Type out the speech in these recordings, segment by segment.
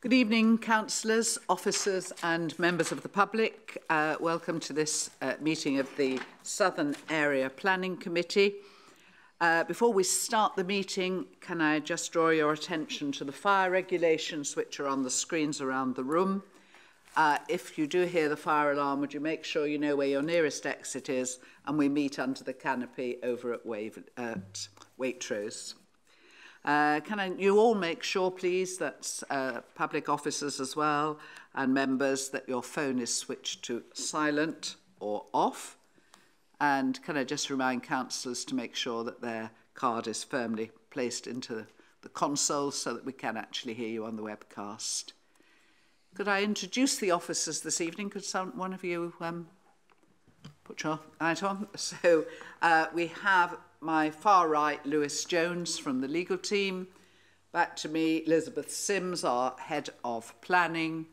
Good evening, councillors, officers and members of the public. Welcome to this meeting of the Southern Area Planning Committee. Before we start the meeting, can I just draw your attention to the fire regulations which are on the screens around the room. If you do hear the fire alarm, would you make sure you know where your nearest exit is, and we meet under the canopy over at Waitrose. You all make sure, please, that public officers as well and members, that your phone is switched to silent or off. And can I just remind councillors to make sure that their card is firmly placed into the console so that we can actually hear you on the webcast. Could I introduce the officers this evening? Could one of you put your light on? So we have my far right, Lewis Jones from the legal team. Back to me, Elizabeth Sims, our head of planning.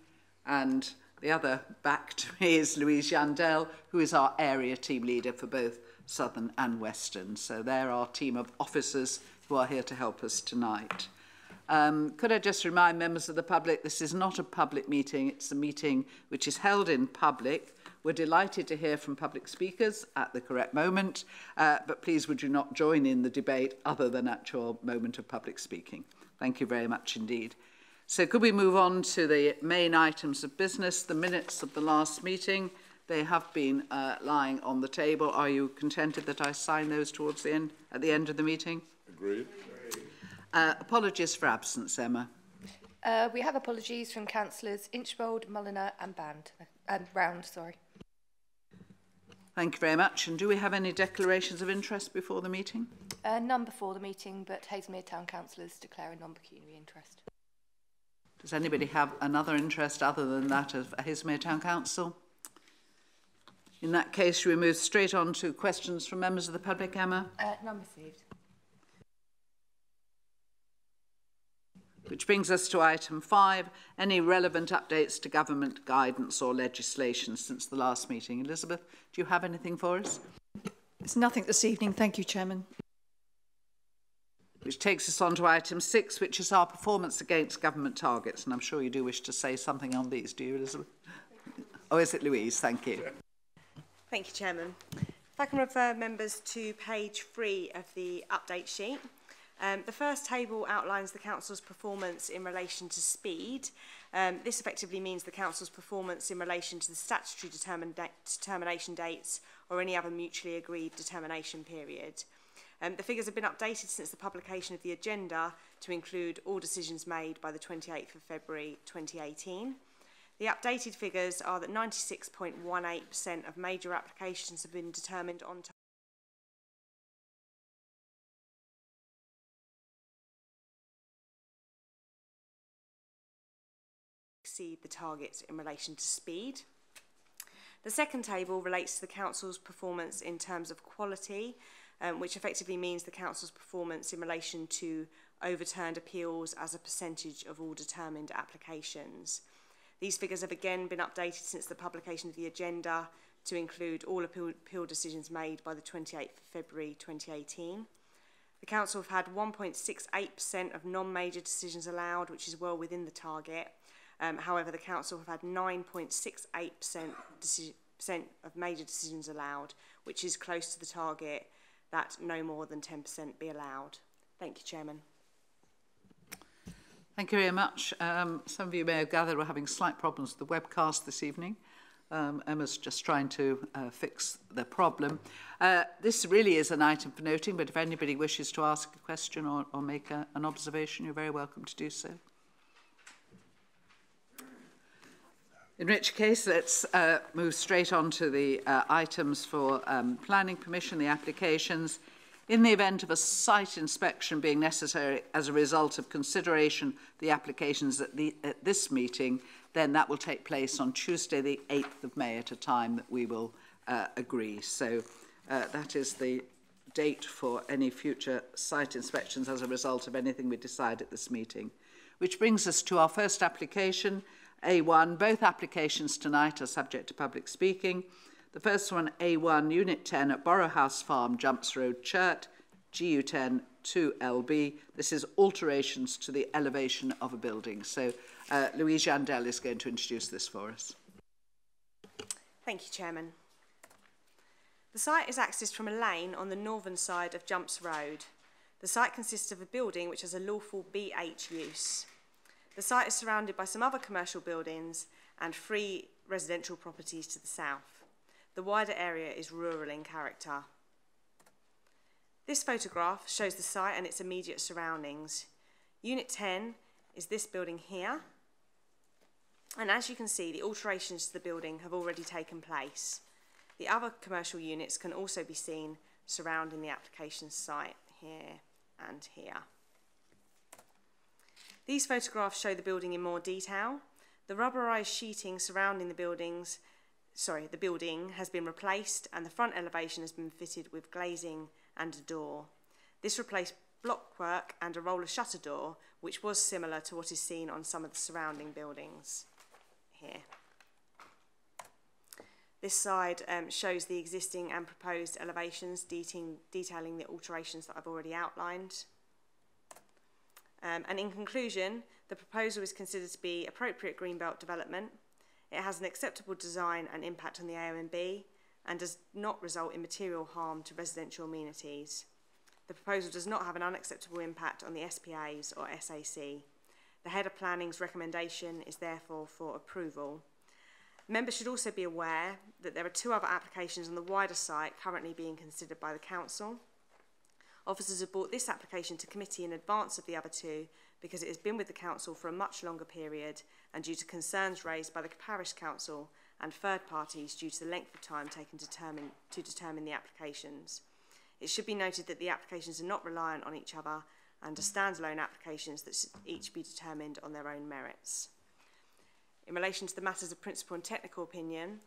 And the other back to me is Louise Yandel, who is our area team leader for both Southern and Western. So they're our team of officers who are here to help us tonight. Could I just remind members of the public, this is not a public meeting, it's a meeting which is held in public. We're delighted to hear from public speakers at the correct moment, but please would you not join in the debate other than at your moment of public speaking. Thank you very much indeed. So could we move on to the main items of business, the minutes of the last meeting? They have been lying on the table. Are you contented that I sign those towards the end, at the end of the meeting? Agreed. Apologies for absence, Emma. We have apologies from councillors Inchbold, Mulliner and Round. Thank you very much. And do we have any declarations of interest before the meeting? None before the meeting, but Hazelmere Town councillors declare a non-pecuniary interest. Does anybody have another interest other than that of Hazelmere Town Council? In that case, should we move straight on to questions from members of the public, Emma? None received. Which brings us to item 5, any relevant updates to government guidance or legislation since the last meeting. Elizabeth, do you have anything for us? There's nothing this evening, thank you, Chairman. Which takes us on to item 6, which is our performance against government targets. And I'm sure you do wish to say something on these, do you, Elizabeth? Oh, is it Louise? Thank you. Thank you, Chairman. If I can refer members to page 3 of the update sheet. The first table outlines the Council's performance in relation to speed. This effectively means the Council's performance in relation to the statutory determination dates or any other mutually agreed determination period. The figures have been updated since the publication of the agenda to include all decisions made by the 28th of February 2018. The updated figures are that 96.18% of major applications have been determined on time. Exceed the targets in relation to speed. The second table relates to the Council's performance in terms of quality, which effectively means the Council's performance in relation to overturned appeals as a percentage of all determined applications. These figures have again been updated since the publication of the agenda to include all appeal decisions made by the 28th of February 2018. The Council have had 1.68% of non-major decisions allowed, which is well within the target. However, the Council have had 9.68% of major decisions allowed, which is close to the target that no more than 10% be allowed. Thank you, Chairman. Thank you very much. Some of you may have gathered we're having slight problems with the webcast this evening. Emma's just trying to fix the problem. This really is an item for noting, but if anybody wishes to ask a question or make an observation, you're very welcome to do so. In which case, let's move straight on to the items for planning permission, the applications. In the event of a site inspection being necessary as a result of consideration of the applications at this meeting, then that will take place on Tuesday, the 8th of May at a time that we will agree. So that is the date for any future site inspections as a result of anything we decide at this meeting. Which brings us to our first application, A1. Both applications tonight are subject to public speaking. The first one, A1, Unit 10 at Borough House Farm, Jumps Road, Churt, GU10 2LB. This is alterations to the elevation of a building. So Louise Jandel is going to introduce this for us. Thank you, Chairman. The site is accessed from a lane on the northern side of Jumps Road. The site consists of a building which has a lawful BH use. The site is surrounded by some other commercial buildings and 3 residential properties to the south. The wider area is rural in character. This photograph shows the site and its immediate surroundings. Unit 10 is this building here. And as you can see, the alterations to the building have already taken place. The other commercial units can also be seen surrounding the application site here and here. These photographs show the building in more detail. The rubberized sheeting surrounding the building has been replaced, and the front elevation has been fitted with glazing and a door. This replaced blockwork and a roller shutter door, which was similar to what is seen on some of the surrounding buildings here. This side shows the existing and proposed elevations, detailing the alterations that I've already outlined. And in conclusion, the proposal is considered to be appropriate greenbelt development. It has an acceptable design and impact on the AONB and does not result in material harm to residential amenities. The proposal does not have an unacceptable impact on the SPAs or SAC. The Head of Planning's recommendation is therefore for approval. Members should also be aware that there are 2 other applications on the wider site currently being considered by the Council. Officers have brought this application to committee in advance of the other 2 because it has been with the Council for a much longer period and due to concerns raised by the Parish Council and third parties due to the length of time taken to determine the applications. It should be noted that the applications are not reliant on each other and are standalone applications that should each be determined on their own merits. In relation to the matters of principal and technical opinion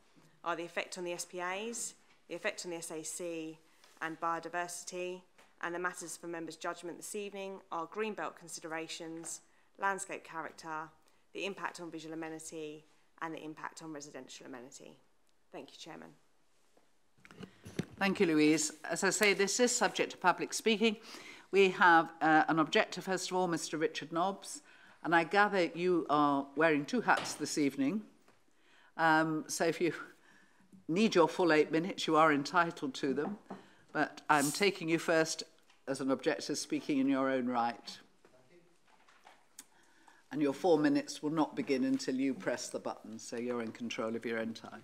are the effect on the SPAs, the effect on the SAC and biodiversity, and the matters for members' judgment this evening are greenbelt considerations, landscape character, the impact on visual amenity and the impact on residential amenity. Thank you, Chairman. Thank you, Louise. As I say, this is subject to public speaking. We have an objector, first of all, Mr. Richard Nobbs, and I gather you are wearing 2 hats this evening. So if you need your full 8 minutes, you are entitled to them. But I'm taking you first as an objector speaking in your own right. And your 4 minutes will not begin until you press the button, so you're in control of your own time.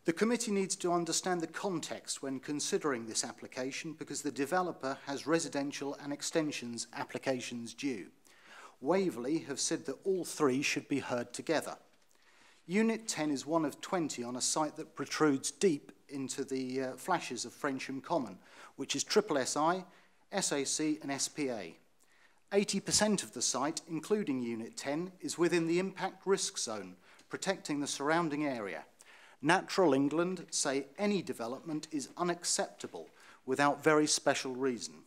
The committee needs to understand the context when considering this application because the developer has residential and extensions applications due. Waverley have said that all 3 should be heard together. Unit 10 is one of 20 on a site that protrudes deep into the flashes of Frensham Common, which is SSI, SAC and SPA. 80% of the site, including Unit 10, is within the impact risk zone, protecting the surrounding area. Natural England say any development is unacceptable without very special reason.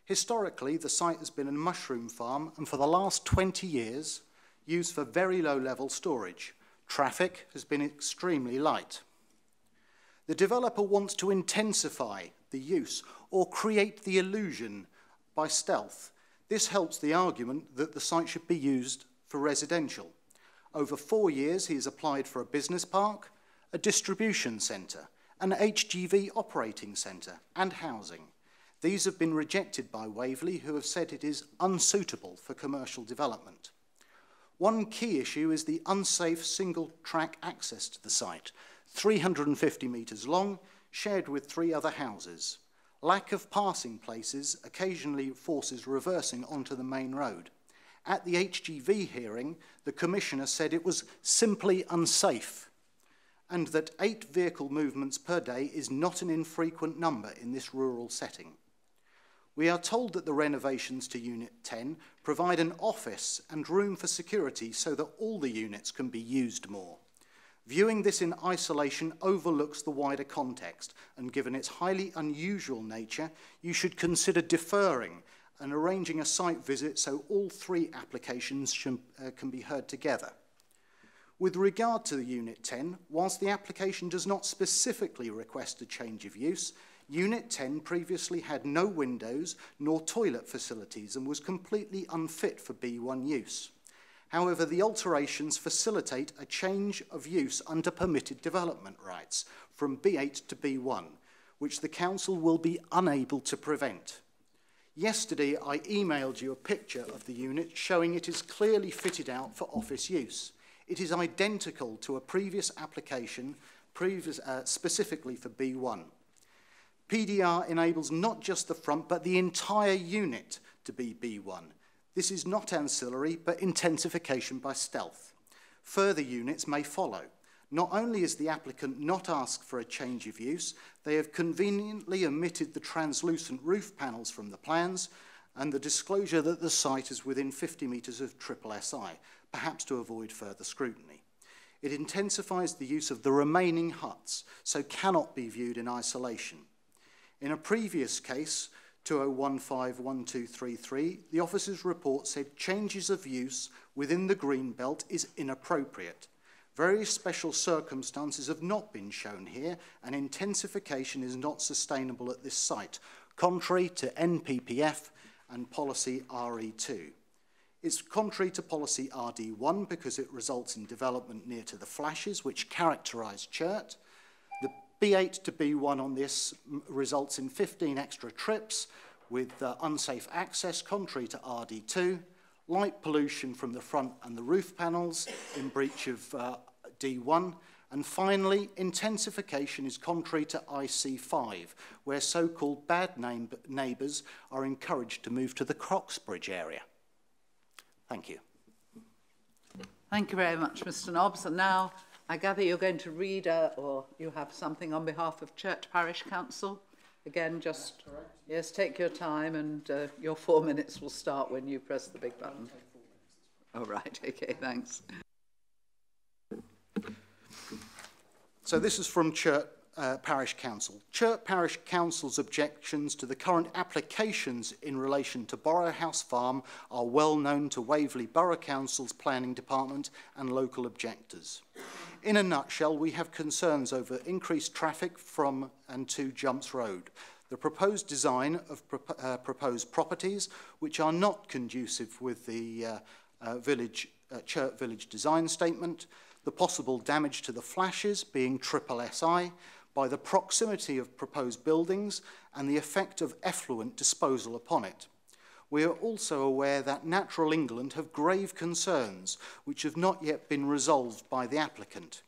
Historically, the site has been a mushroom farm and for the last 20 years used for very low-level storage. Traffic has been extremely light. The developer wants to intensify the use or create the illusion by stealth. This helps the argument that the site should be used for residential. Over 4 years, he has applied for a business park, a distribution centre, an HGV operating centre and housing. These have been rejected by Waverley, who have said it is unsuitable for commercial development. One key issue is the unsafe single-track access to the site, 350 metres long, shared with 3 other houses. Lack of passing places occasionally forces reversing onto the main road. At the HGV hearing, the Commissioner said it was simply unsafe and that 8 vehicle movements per day is not an infrequent number in this rural setting. We are told that the renovations to Unit 10 provide an office and room for security so that all the units can be used more. Viewing this in isolation overlooks the wider context, and given its highly unusual nature, you should consider deferring and arranging a site visit so all 3 applications can be heard together. With regard to the Unit 10, whilst the application does not specifically request a change of use, Unit 10 previously had no windows nor toilet facilities and was completely unfit for B1 use. However, the alterations facilitate a change of use under permitted development rights from B8 to B1, which the Council will be unable to prevent. Yesterday, I emailed you a picture of the unit showing it is clearly fitted out for office use. It is identical to a previous application, specifically for B1. PDR enables not just the front, but the entire unit to be B1. This is not ancillary, but intensification by stealth. Further units may follow. Not only is the applicant not asked for a change of use, they have conveniently omitted the translucent roof panels from the plans and the disclosure that the site is within 50 metres of SSI, perhaps to avoid further scrutiny. It intensifies the use of the remaining huts, so cannot be viewed in isolation. In a previous case, 2015-1233, the officer's report said changes of use within the green belt is inappropriate. Very special circumstances have not been shown here, and intensification is not sustainable at this site, contrary to NPPF and policy RE2. It's contrary to policy RD1 because it results in development near to the flashes, which characterise Churt. The B8 to B1 on this results in 15 extra trips with unsafe access, contrary to RD2. Light pollution from the front and the roof panels in breach of D1. And finally, intensification is contrary to IC5, where so-called bad neighbours are encouraged to move to the Croxbridge area. Thank you. Thank you very much, Mr. Nobbs. And now I gather you're going to read or you have something on behalf of Churt Parish Council. Again, just, yes, take your time and your 4 minutes will start when you press the big button. Oh, right, okay, thanks. So this is from Churt Parish Council. Churt Parish Council's objections to the current applications in relation to Borough House Farm are well known to Waverley Borough Council's Planning Department and local objectors. In a nutshell, we have concerns over increased traffic from and to Jumps Road, the proposed design of proposed properties which are not conducive with the Churt Village design statement, the possible damage to the flashes being SSI, by the proximity of proposed buildings and the effect of effluent disposal upon it. We are also aware that Natural England have grave concerns which have not yet been resolved by the applicant.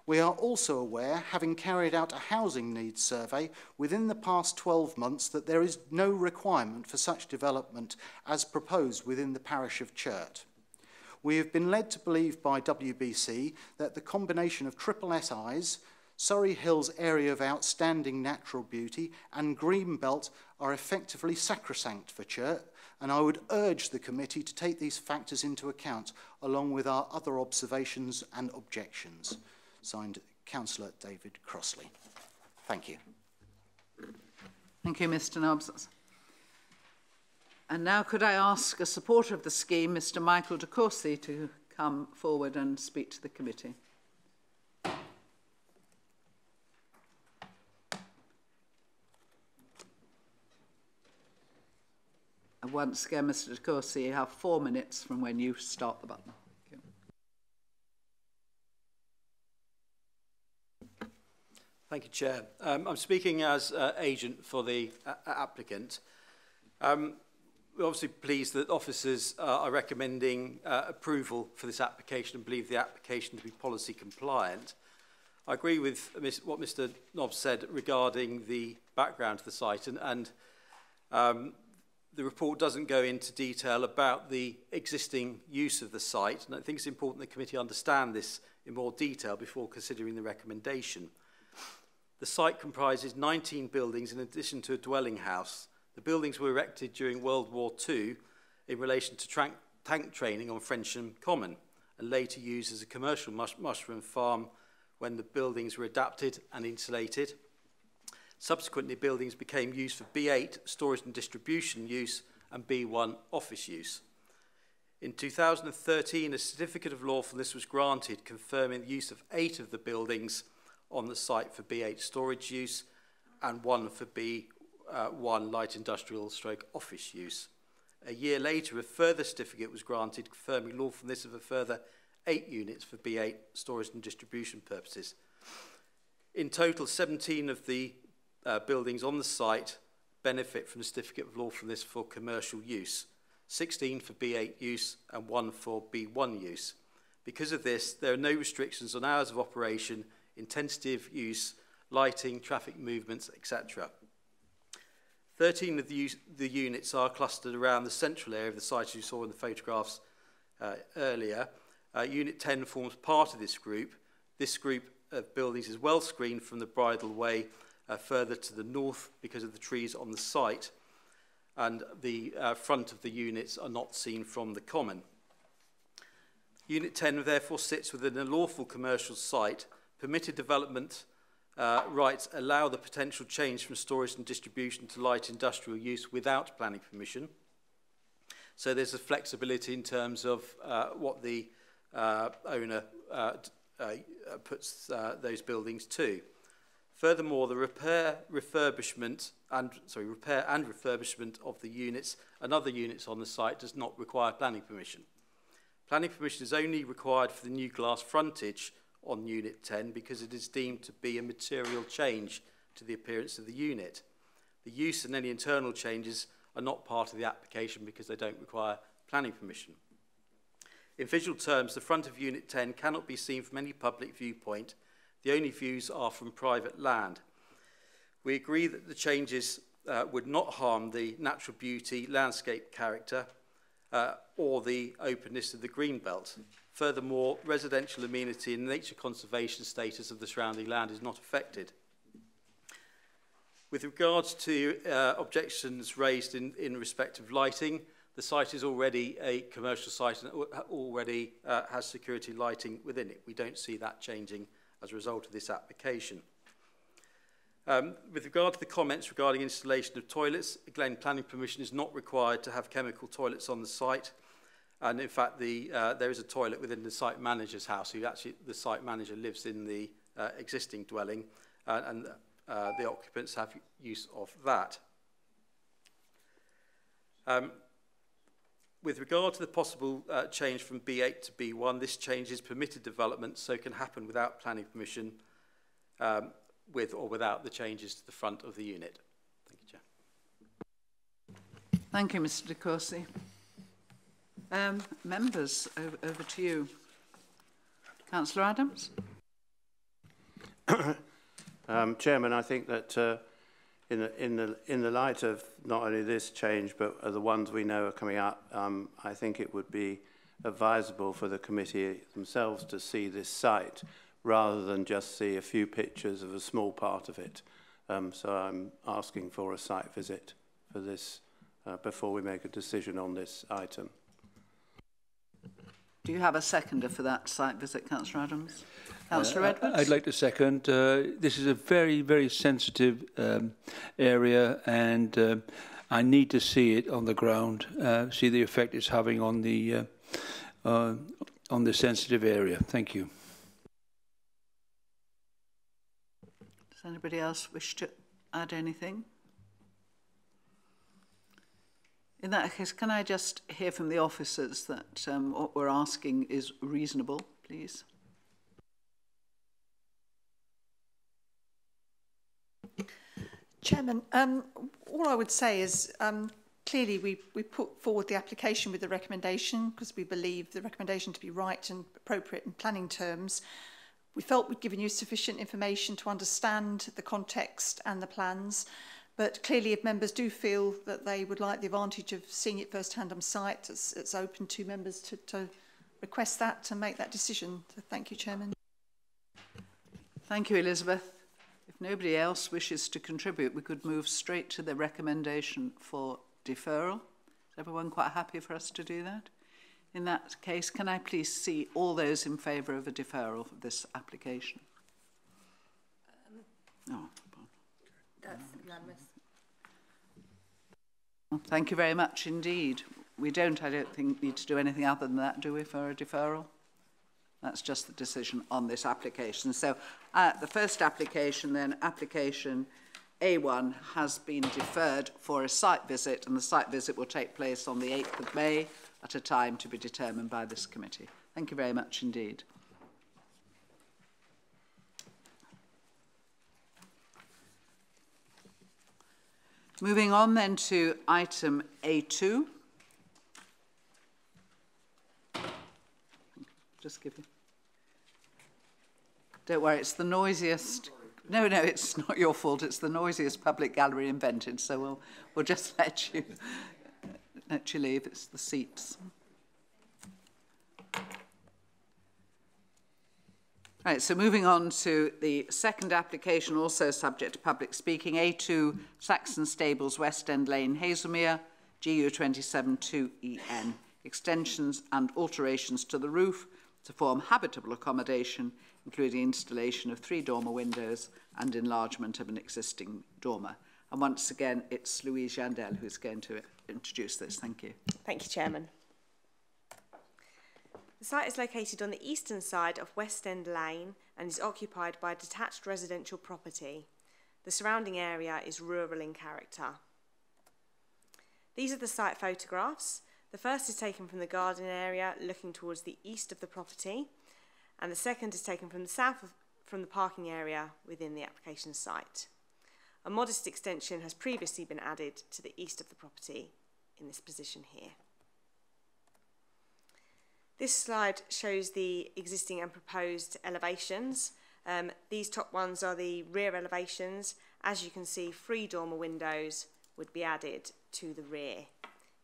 We are also aware, having carried out a housing needs survey within the past 12 months, that there is no requirement for such development as proposed within the parish of Churt. We have been led to believe by WBC that the combination of SSIs, Surrey Hills area of outstanding natural beauty and Greenbelt are effectively sacrosanct for Churt, and I would urge the committee to take these factors into account along with our other observations and objections. Signed, Councillor David Crossley. Thank you. Thank you, Mr. Nobbs. And now could I ask a supporter of the scheme, Mr. Michael de Courcy, to come forward and speak to the committee. And once again, Mr. de Courcy, you have 4 minutes from when you start the button. Thank you, Chair. I'm speaking as agent for the applicant. We're obviously pleased that officers are recommending approval for this application and believe the application to be policy compliant. I agree with what Mr. Nobbs said regarding the background to the site, and the report doesn't go into detail about the existing use of the site, and I think it's important the committee understand this in more detail before considering the recommendation. The site comprises 19 buildings in addition to a dwelling house. The buildings were erected during World War II in relation to tank training on Frensham Common and later used as a commercial mushroom farm when the buildings were adapted and insulated. Subsequently, buildings became used for B8 storage and distribution use and B1 office use. In 2013, a certificate of lawfulness was granted confirming the use of 8 of the buildings on the site for B8 storage use and 1 for B1 light industrial stroke office use. A year later, a further certificate was granted confirming lawfulness of a further 8 units for B8 storage and distribution purposes. In total, 17 of the buildings on the site benefit from the certificate of lawfulness for commercial use, 16 for B8 use and 1 for B1 use. Because of this, there are no restrictions on hours of operation, intensive use, lighting, traffic movements, etc. 13 of the units are clustered around the central area of the site, as you saw in the photographs earlier. Unit 10 forms part of this group. This group of buildings is well screened from the bridle way further to the north because of the trees on the site, and the front of the units are not seen from the common. Unit 10 therefore sits within a lawful commercial site. Permitted development rights allow the potential change from storage and distribution to light industrial use without planning permission. So there's a flexibility in terms of what the owner puts those buildings to. Furthermore, the repair and refurbishment of the units and other units on the site does not require planning permission. Planning permission is only required for the new glass frontage on Unit 10 because it is deemed to be a material change to the appearance of the unit. The use and any internal changes are not part of the application because they don't require planning permission. In visual terms, the front of Unit 10 cannot be seen from any public viewpoint. The only views are from private land. We agree that the changes would not harm the natural beauty, landscape character, or the openness of the green belt. Furthermore, residential amenity and nature conservation status of the surrounding land is not affected. With regards to objections raised in respect of lighting, the site is already a commercial site and already has security lighting within it. We don't see that changing as a result of this application. With regard to the comments regarding installation of toilets, again, planning permission is not required to have chemical toilets on the site. And in fact, there is a toilet within the site manager's house. The site manager lives in the existing dwelling, and the occupants have use of that. With regard to the possible change from B8 to B1, this change is permitted development, so can happen without planning permission, with or without the changes to the front of the unit. Thank you, Chair. Thank you, Mr. De Courcy. Members, over to you. Councillor Adams. Chairman, I think that in the light of not only this change but the ones we know are coming up, I think it would be advisable for the committee themselves to see this site rather than just see a few pictures of a small part of it. So I'm asking for a site visit for this before we make a decision on this item. Do you have a seconder for that site visit, Councillor Adams? Councillor Edwards? I'd like to second. This is a very, very sensitive area, and I need to see it on the ground, see the effect it's having on the sensitive area. Thank you. Does anybody else wish to add anything? In that case, can I just hear from the officers that what we're asking is reasonable, please? Chairman, all I would say is clearly we put forward the application with the recommendation because we believe the recommendation to be right and appropriate in planning terms. We felt we'd given you sufficient information to understand the context and the plans. But clearly, if members do feel that they would like the advantage of seeing it firsthand on site, it's open to members to request that, to make that decision. So thank you, Chairman. Thank you, Elizabeth. If nobody else wishes to contribute, we could move straight to the recommendation for deferral. Is everyone quite happy for us to do that? In that case, can I please see all those in favour of a deferral of this application? That's unanimous. Well, thank you very much indeed. We don't, I don't think, need to do anything other than that, do we, for a deferral? That's just the decision on this application. So the first application then, application A1, has been deferred for a site visit, and the site visit will take place on the 8th of May at a time to be determined by this committee. Thank you very much indeed. Moving on then to item A2. Just give you. Don't worry, it's the noisiest. No, it's not your fault. It's the noisiest public gallery invented. So we'll just let you leave. It's the seats. Right. So moving on to the second application, also subject to public speaking. A2 Saxon Stables, West End Lane, Hazelmere, GU 272EN. Extensions and alterations to the roof to form habitable accommodation, including installation of 3 dormer windows and enlargement of an existing dormer. And once again, it's Louise Jandel who's going to introduce this. Thank you. Thank you, Chairman. The site is located on the eastern side of West End Lane and is occupied by a detached residential property. The surrounding area is rural in character. These are the site photographs. The first is taken from the garden area looking towards the east of the property, and the second is taken from the south from the parking area within the application site. A modest extension has previously been added to the east of the property in this position here. This slide shows the existing and proposed elevations. These top ones are the rear elevations. As you can see, 3 dormer windows would be added to the rear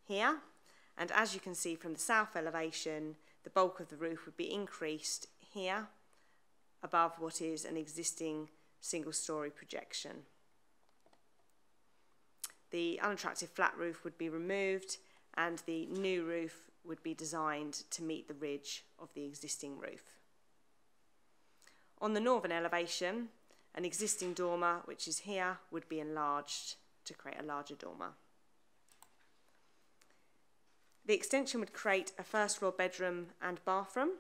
here. And as you can see from the south elevation, the bulk of the roof would be increased here above what is an existing single-storey projection. The unattractive flat roof would be removed and the new roof would be designed to meet the ridge of the existing roof. On the northern elevation, an existing dormer, which is here, would be enlarged to create a larger dormer. The extension would create a first floor bedroom and bathroom.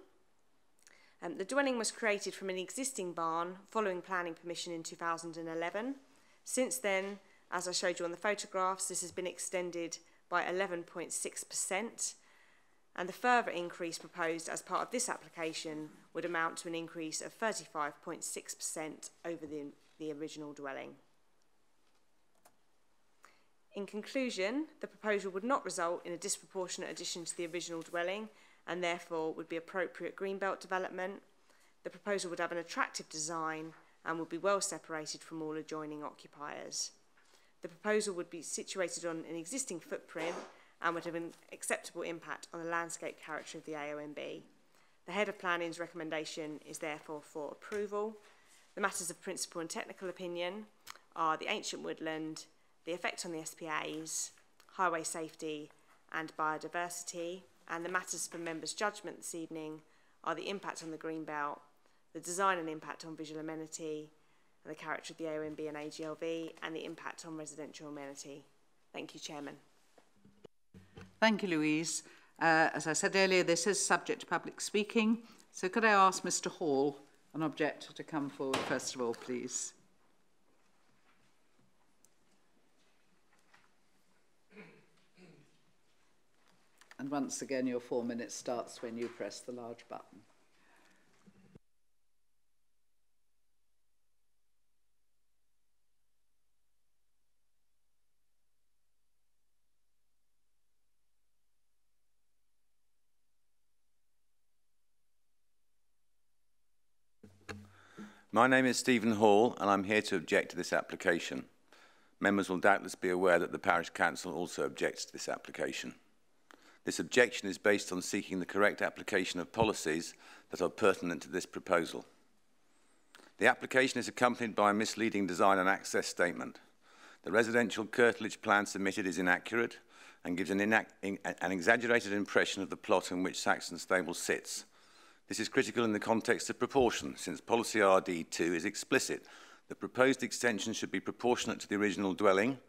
The dwelling was created from an existing barn following planning permission in 2011. Since then, as I showed you on the photographs, this has been extended by 11.6%, and the further increase proposed as part of this application would amount to an increase of 35.6% over the original dwelling. In conclusion, the proposal would not result in a disproportionate addition to the original dwelling and therefore would be appropriate greenbelt development. The proposal would have an attractive design and would be well separated from all adjoining occupiers. The proposal would be situated on an existing footprint and would have an acceptable impact on the landscape character of the AONB. The Head of Planning's recommendation is therefore for approval. The matters of principal and technical opinion are the ancient woodland, the effect on the SPAs, highway safety and biodiversity, and the matters for members' judgment this evening are the impact on the greenbelt, the design and impact on visual amenity, and the character of the AONB and AGLV, and the impact on residential amenity. Thank you, Chairman. Thank you, Louise. As I said earlier, this is subject to public speaking. So could I ask Mr. Hall, an objector, to come forward first of all, please? And once again, your 4 minutes starts when you press the large button. My name is Stephen Hall and I'm here to object to this application. Members will doubtless be aware that the Parish Council also objects to this application. This objection is based on seeking the correct application of policies that are pertinent to this proposal. The application is accompanied by a misleading design and access statement. The residential curtilage plan submitted is inaccurate and gives an exaggerated impression of the plot in which Saxon Stables sits. This is critical in the context of proportion, since policy RD2 is explicit. The proposed extension should be proportionate to the original dwelling,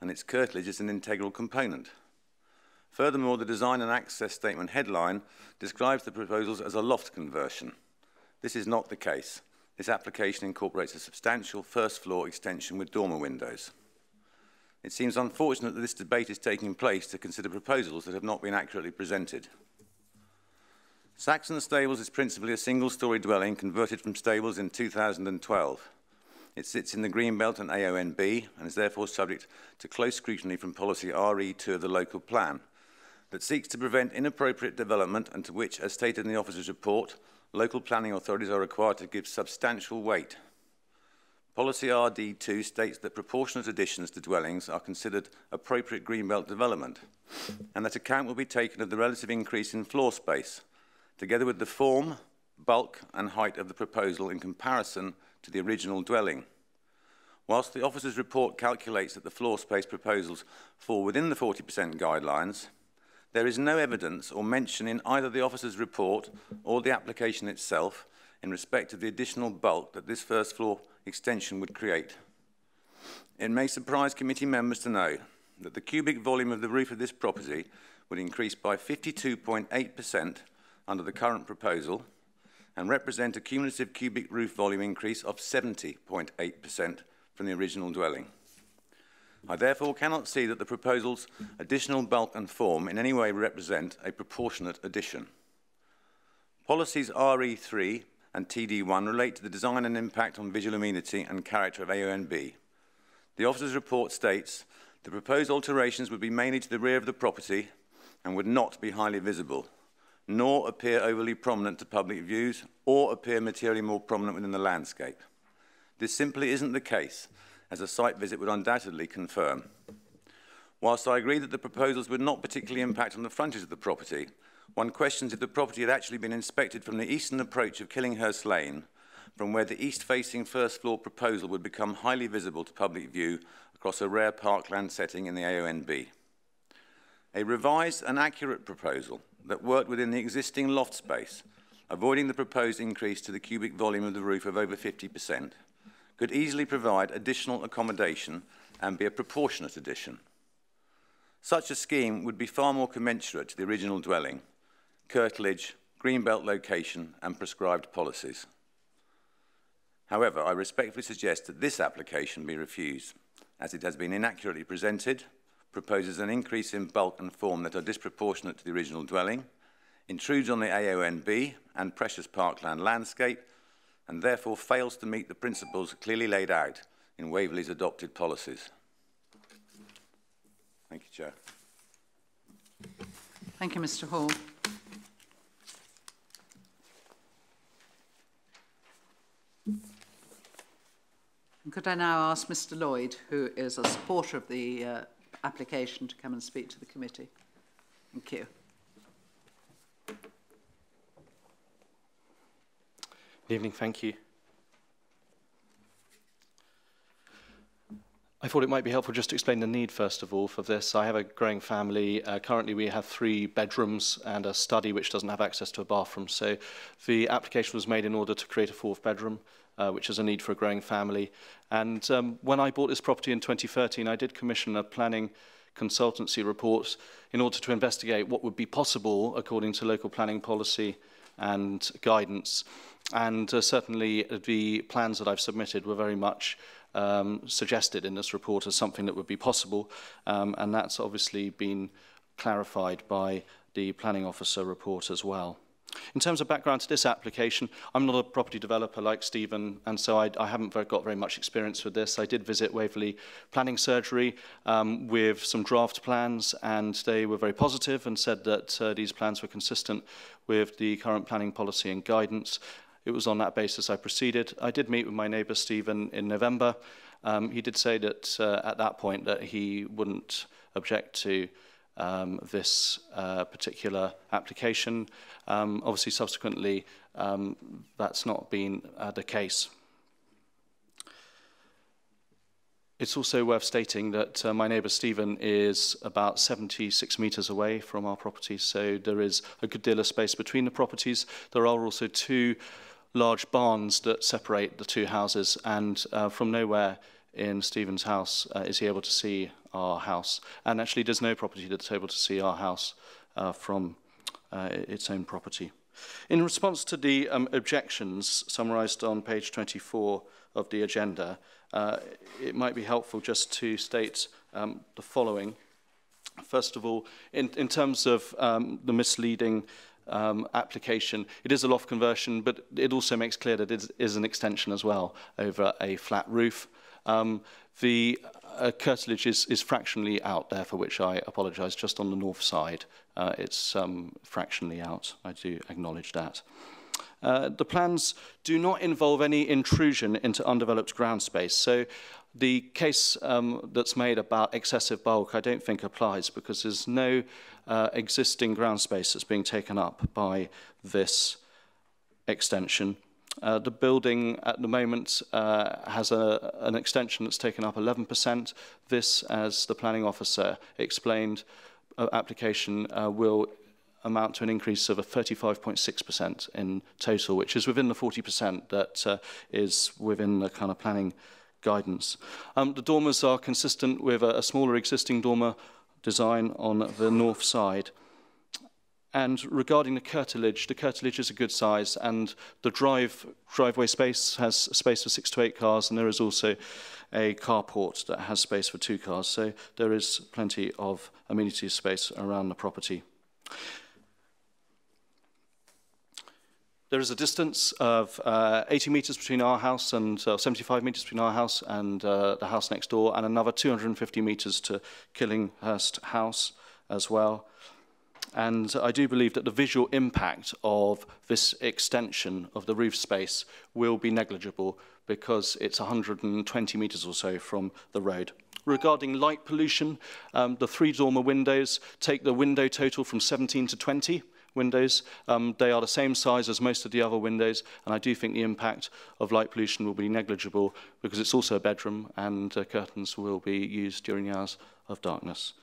and its curtilage is an integral component. Furthermore, the design and access statement headline describes the proposals as a loft conversion. This is not the case. This application incorporates a substantial first floor extension with dormer windows. It seems unfortunate that this debate is taking place to consider proposals that have not been accurately presented. Saxon Stables is principally a single-storey dwelling converted from stables in 2012. It sits in the Greenbelt and AONB and is therefore subject to close scrutiny from policy RE2 of the local plan that seeks to prevent inappropriate development and to which, as stated in the officer's report, local planning authorities are required to give substantial weight. Policy RD2 states that proportionate additions to dwellings are considered appropriate Greenbelt development and that account will be taken of the relative increase in floor space, together with the form, bulk and height of the proposal in comparison to the original dwelling. Whilst the officer's report calculates that the floor space proposals fall within the 40% guidelines, there is no evidence or mention in either the officer's report or the application itself in respect of the additional bulk that this first floor extension would create. It may surprise committee members to know that the cubic volume of the roof of this property would increase by 52.8% under the current proposal and represent a cumulative cubic roof volume increase of 70.8% from the original dwelling. I therefore cannot see that the proposal's additional bulk and form in any way represent a proportionate addition. Policies RE3 and TD1 relate to the design and impact on visual amenity and character of AONB. The officer's report states the proposed alterations would be mainly to the rear of the property and would not be highly visible, nor appear overly prominent to public views or appear materially more prominent within the landscape. This simply isn't the case, as a site visit would undoubtedly confirm. Whilst I agree that the proposals would not particularly impact on the frontage of the property, one questions if the property had actually been inspected from the eastern approach of Killinghurst Lane, from where the east-facing first floor proposal would become highly visible to public view across a rare parkland setting in the AONB. A revised and accurate proposal that worked within the existing loft space, avoiding the proposed increase to the cubic volume of the roof of over 50%, could easily provide additional accommodation and be a proportionate addition. Such a scheme would be far more commensurate to the original dwelling, curtilage, Greenbelt location and prescribed policies. However, I respectfully suggest that this application be refused, as it has been inaccurately presented, proposes an increase in bulk and form that are disproportionate to the original dwelling, intrudes on the AONB and precious parkland landscape, and therefore fails to meet the principles clearly laid out in Waverley's adopted policies. Thank you, Chair. Thank you, Mr. Hall. And could I now ask Mr. Lloyd, who is a supporter of the application, to come and speak to the committee? Thank you. Good evening, thank you. I thought it might be helpful just to explain the need, first of all, for this. I have a growing family. Currently, we have 3 bedrooms and a study which doesn't have access to a bathroom. So the application was made in order to create a 4th bedroom, which is a need for a growing family. And when I bought this property in 2013, I did commission a planning consultancy report in order to investigate what would be possible according to local planning policy and guidance. And certainly the plans that I've submitted were very much suggested in this report as something that would be possible, and that's obviously been clarified by the planning officer report as well. In terms of background to this application, I'm not a property developer like Stephen, and so I haven't got very much experience with this. I did visit Waverley Planning Surgery with some draft plans, and they were very positive and said that these plans were consistent with the current planning policy and guidance. It was on that basis I proceeded. I did meet with my neighbour Stephen in November. He did say that at that point that he wouldn't object to this particular application. Obviously, subsequently, that's not been the case. It's also worth stating that my neighbour Stephen is about 76 metres away from our property, so there is a good deal of space between the properties. There are also 2 large barns that separate the 2 houses, and from nowhere in Stephen's house, is he able to see our house? And actually, there's no property that's able to see our house from its own property. In response to the objections summarised on page 24 of the agenda, it might be helpful just to state the following. First of all, in terms of the misleading application, it is a loft conversion, but it also makes clear that it is an extension as well over a flat roof. The curtilage is fractionally out there, for which I apologise, just on the north side. It's fractionally out. I do acknowledge that. The plans do not involve any intrusion into undeveloped ground space. So the case that's made about excessive bulk I don't think applies, because there's no existing ground space that's being taken up by this extension. The building at the moment has an extension that's taken up 11%. This, as the planning officer explained, application will amount to an increase of a 35.6% in total, which is within the 40% that is within the kind of planning guidance. The dormers are consistent with a smaller existing dormer design on the north side. And regarding the curtilage is a good size, and the driveway space has space for 6 to 8 cars, and there is also a carport that has space for 2 cars. So there is plenty of amenity space around the property. There is a distance of 80 metres between our house and 75 metres between our house and the house next door, and another 250 metres to Killinghurst House as well. And I do believe that the visual impact of this extension of the roof space will be negligible, because it's 120 metres or so from the road. Regarding light pollution, the 3 dormer windows take the window total from 17 to 20 windows. They are the same size as most of the other windows, and I do think the impact of light pollution will be negligible, because it's also a bedroom, and curtains will be used during the hours of darkness.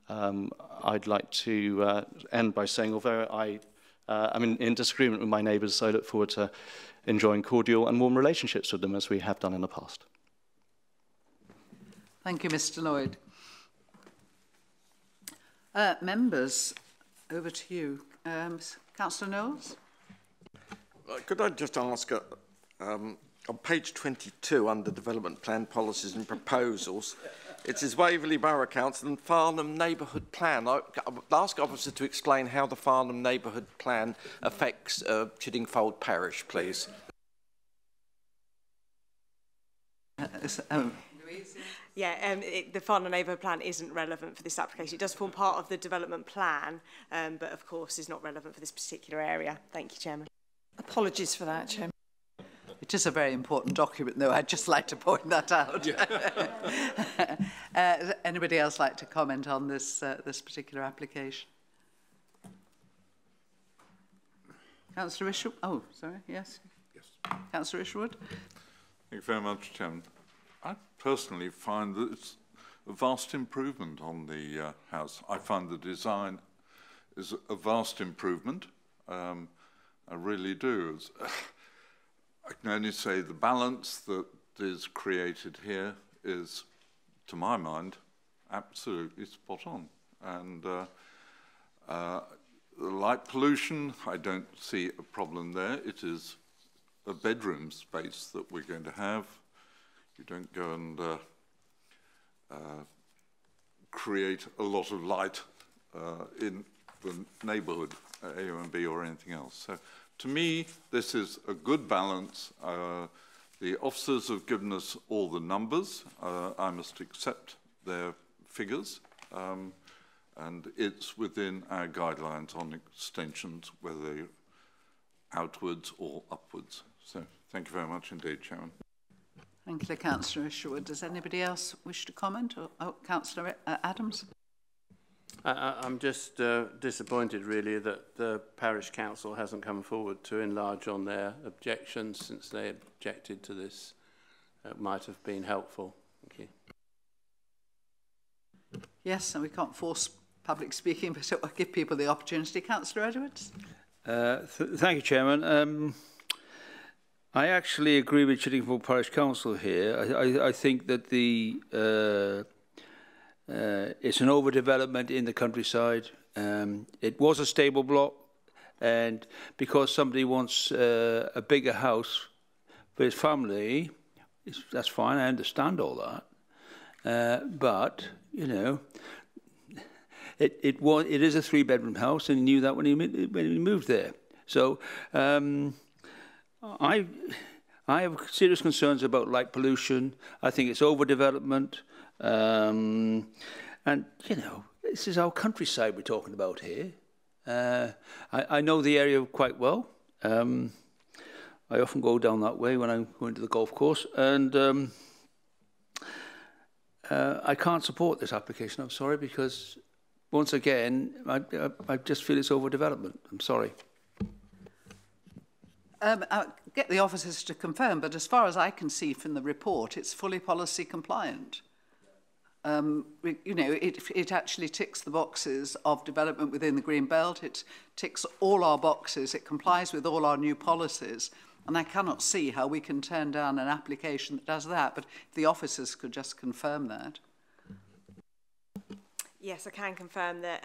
I'd like to end by saying, although I'm in disagreement with my neighbours, I look forward to enjoying cordial and warm relationships with them, as we have done in the past. Thank you, Mr. Lloyd. Members, over to you. Councillor Knowles? Could I just ask, on page 22, under Development Plan Policies and Proposals, it says Waverley Borough Council and Farnham Neighbourhood Plan. I'd ask officer to explain how the Farnham Neighbourhood Plan affects Chiddingfold Parish, please. Yeah, the Farnham Neighbourhood Plan isn't relevant for this application. It does form part of the development plan, but of course is not relevant for this particular area. Thank you, Chairman. Apologies for that, Chairman. It is a very important document, though. I'd just like to point that out. Yeah. Anybody else like to comment on this this particular application? Councillor Isherwood? Oh, sorry. Yes. Yes. Councillor Isherwood? Thank you very much, Chairman. I personally find that it's a vast improvement on the house. I find the design is a vast improvement. I really do. I can only say the balance that is created here is, to my mind, absolutely spot on. And the light pollution, I don't see a problem there. It is a bedroom space that we're going to have. You don't go and create a lot of light in the neighbourhood, A and B or anything else. So to me, this is a good balance. The officers have given us all the numbers. I must accept their figures. And it's within our guidelines on extensions, whether outwards or upwards. So thank you very much indeed, Chairman. Thank you, Councillor Isherwood. Does anybody else wish to comment? Or, Councillor Adams? I'm just disappointed, really, that the Parish Council hasn't come forward to enlarge on their objections, since they objected to this. It might have been helpful. Thank you. Yes, and we can't force public speaking, but it will give people the opportunity. Councillor Edwards? Thank you, Chairman. I actually agree with Chiddingfold Parish Council here. I think that it's an overdevelopment in the countryside. It was a stable block, and because somebody wants a bigger house for his family, that's fine. I understand all that, but you know, it is a 3-bedroom house, and he knew that when he moved there. So. I have serious concerns about light pollution. I think it's overdevelopment. And, you know, this is our countryside we're talking about here. I know the area quite well. I often go down that way when I'm going to the golf course. And I can't support this application, I'm sorry, because once again, I just feel it's overdevelopment. I'm sorry. I'll get the officers to confirm, but as far as I can see from the report, it's fully policy compliant. You know, it actually ticks the boxes of development within the Green Belt. It ticks all our boxes. It complies with all our new policies. And I cannot see how we can turn down an application that does that. But if the officers could just confirm that. Yes, I can confirm that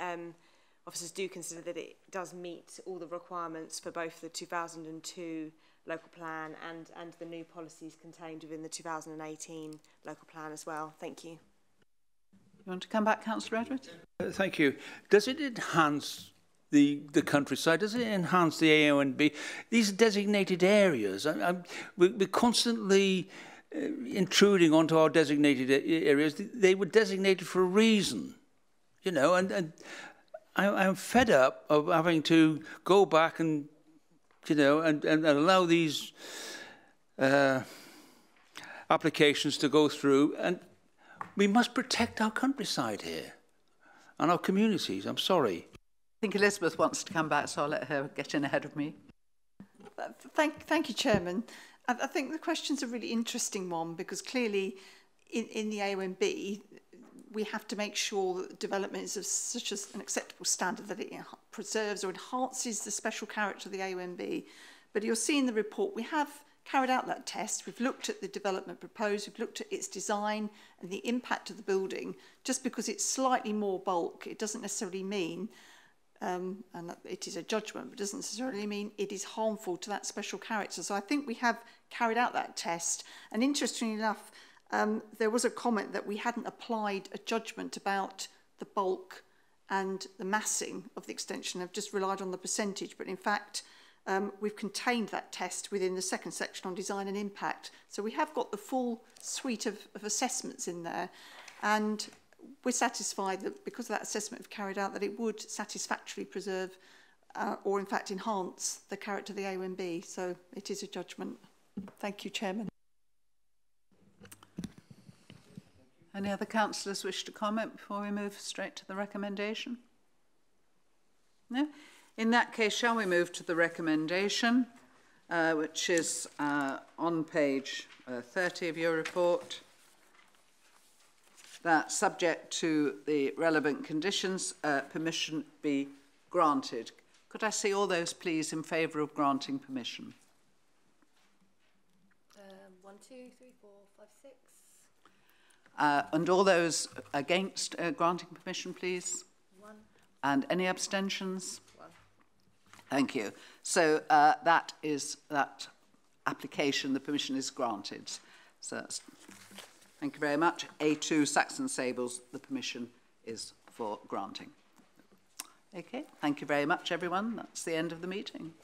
officers do consider that it does meet all the requirements for both the 2002 local plan and the new policies contained within the 2018 local plan as well. Thank you. You want to come back, Councillor Edwards? Thank you. Does it enhance the countryside? Does it enhance the AONB? These are designated areas. We're constantly intruding onto our designated areas. They were designated for a reason, you know, and I'm fed up of having to go back and, you know, and allow these applications to go through. And we must protect our countryside here and our communities. I'm sorry. I think Elizabeth wants to come back, so I'll let her get in ahead of me. Thank you, Chairman. I think the question's a really interesting one because clearly in the AONB, we have to make sure that development is of such an acceptable standard that it preserves or enhances the special character of the AONB. But you'll see in the report, we have carried out that test. We've looked at the development proposed, we've looked at its design and the impact of the building. Just because it's slightly more bulk, it doesn't necessarily mean, and it is a judgment, but doesn't necessarily mean it is harmful to that special character. So I think we have carried out that test. And interestingly enough, there was a comment that we hadn't applied a judgment about the bulk and the massing of the extension. I've just relied on the percentage, but in fact, we've contained that test within the second section on design and impact. So we have got the full suite of assessments in there, and we're satisfied that because of that assessment we've carried out, that it would satisfactorily preserve or in fact enhance the character of the AONB. So it is a judgment. Thank you, Chairman. Any other councillors wish to comment before we move straight to the recommendation? No? In that case, shall we move to the recommendation, which is on page 30 of your report, that subject to the relevant conditions, permission be granted. Could I see all those, please, in favour of granting permission? 1, 2, 3, 4, 5, 6. And all those against granting permission, please? 1. And any abstentions? 1. Thank you. So that application, the permission is granted. So that's, thank you very much. A2 Saxon Sables, the permission is for granting. Okay, thank you very much, everyone. That's the end of the meeting.